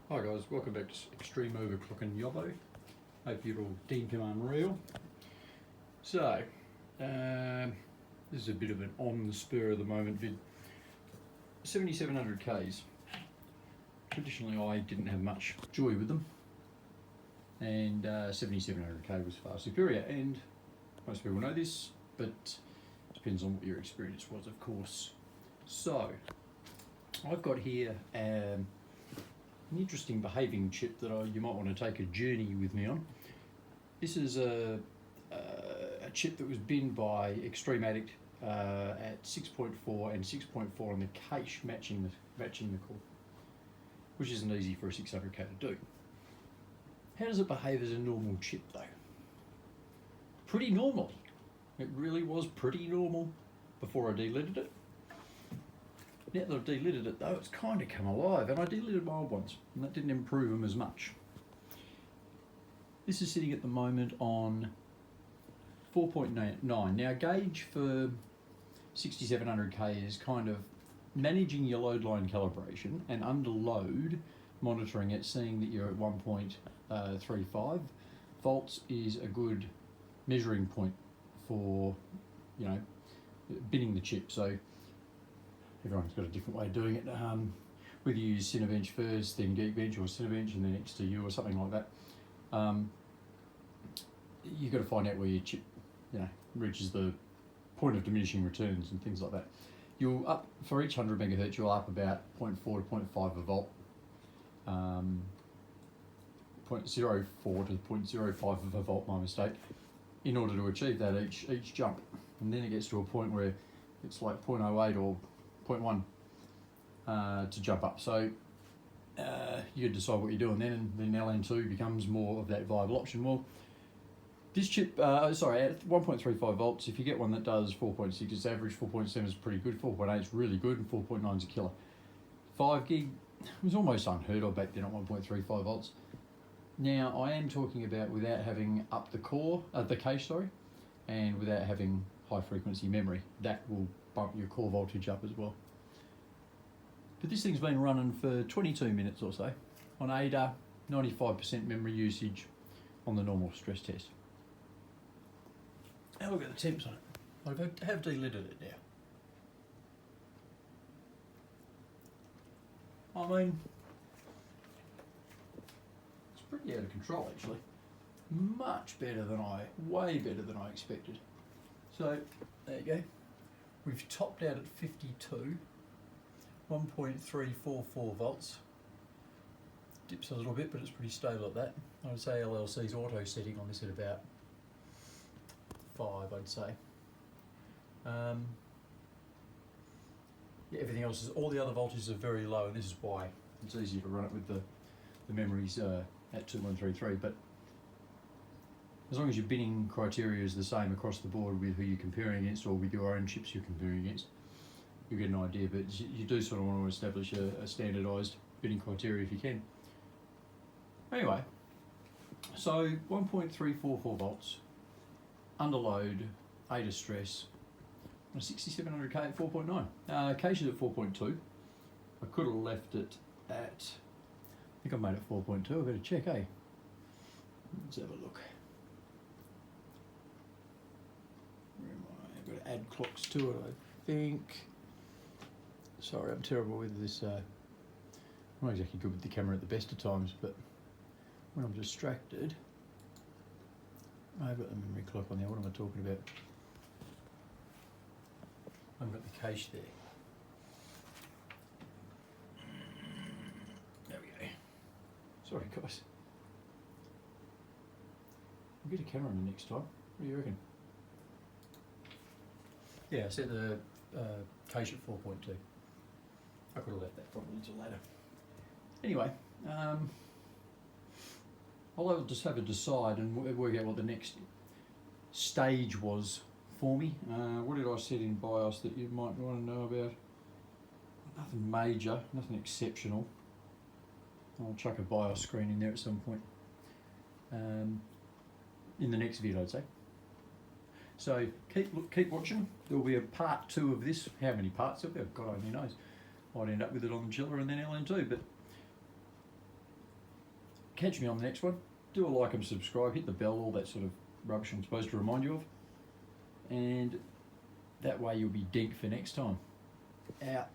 Hi guys, welcome back to Xtreme Overclocking Yobbo. Hope you're all deemed them unreal. So, this is a bit of an on the spur of the moment vid. 7700Ks. Traditionally I didn't have much joy with them, and 7700K was far superior, and most people know this, but it depends on what your experience was, of course. So, I've got here an interesting behaving chip that you might want to take a journey with me on. This is a chip that was binned by Xtreme Addict at 6.4 and 6.4 on the cache matching the core, which isn't easy for a 600K to do. How does it behave as a normal chip though? Pretty normally. It really was pretty normal before I delitted it. Now that I've delitted it though, it's kind of come alive, and I delitted my old ones, and that didn't improve them as much. This is sitting at the moment on 4.9. Now gauge for 6700K is kind of managing your load line calibration, and under load, monitoring it, seeing that you're at 1.35 volts is a good measuring point for, you know, binning the chip. So everyone's got a different way of doing it. Whether you use Cinebench first, then Geekbench, or Cinebench and then XTU or something like that, you've got to find out where your chip, you know, reaches the point of diminishing returns and things like that. You're up for each 100 megahertz. You're up about 0.4 to 0.5 of a volt, 0.04 to 0.05 of a volt, my mistake, in order to achieve that each jump. And then it gets to a point where it's like 0.08 or 0.1 to jump up. So you decide what you're doing then, and then LN2 becomes more of that viable option. Well, this chip, at 1.35 volts, if you get one that does 4.6, it's average. 4.7 is pretty good, 4.8 is really good, and 4.9 is a killer. 5 gig was almost unheard of back then at 1.35 volts. Now I am talking about without having up the core, the cache, sorry, and without having high frequency memory. That will bump your core voltage up as well. But this thing's been running for 22 minutes or so on ADA, 95% memory usage on the normal stress test. Now look at the temps on it. I have delitted it now. I mean, it's pretty out of control actually. Much better than way better than I expected. So there you go. We've topped out at 52, 1.344 volts. Dips a little bit, but it's pretty stable at that. I would say LLC's auto setting on this at about 5, I'd say. Yeah, everything else is, all the other voltages are very low, and this is why it's easier to run it with the memories at 2133. But as long as your binning criteria is the same across the board with who you're comparing against, or with your own chips you're comparing against, you get an idea. But you do sort of want to establish a standardised binning criteria if you can. Anyway, so 1.344 volts, under load, ADA stress, on a 6700K at 4.9. Cache is at 4.2. I could have left it at, I think I made it 4.2. I better check, eh? Let's have a look. Where am I? I've got to add clocks to it, I think. Sorry, I'm terrible with this. I'm not exactly good with the camera at the best of times, but when I'm distracted, I've got the memory clock on there. What am I talking about? I've got the cache there. There we go. Sorry, guys. I'll get a camera on the next time. What do you reckon? Yeah, I set the cache at 4.2. I could have left that probably until later. Anyway, I'll just have a decide and work out what the next stage was for me. What did I set in BIOS that you might want to know about? Nothing major, nothing exceptional. I'll chuck a BIOS screen in there at some point. In the next video, I'd say. So keep watching. There will be a part 2 of this. How many parts of it? God only knows. Might end up with it on the chiller and then LN2, but catch me on the next one. Do a like and subscribe, hit the bell, all that sort of rubbish I'm supposed to remind you of. And that way you'll be denked for next time. Out.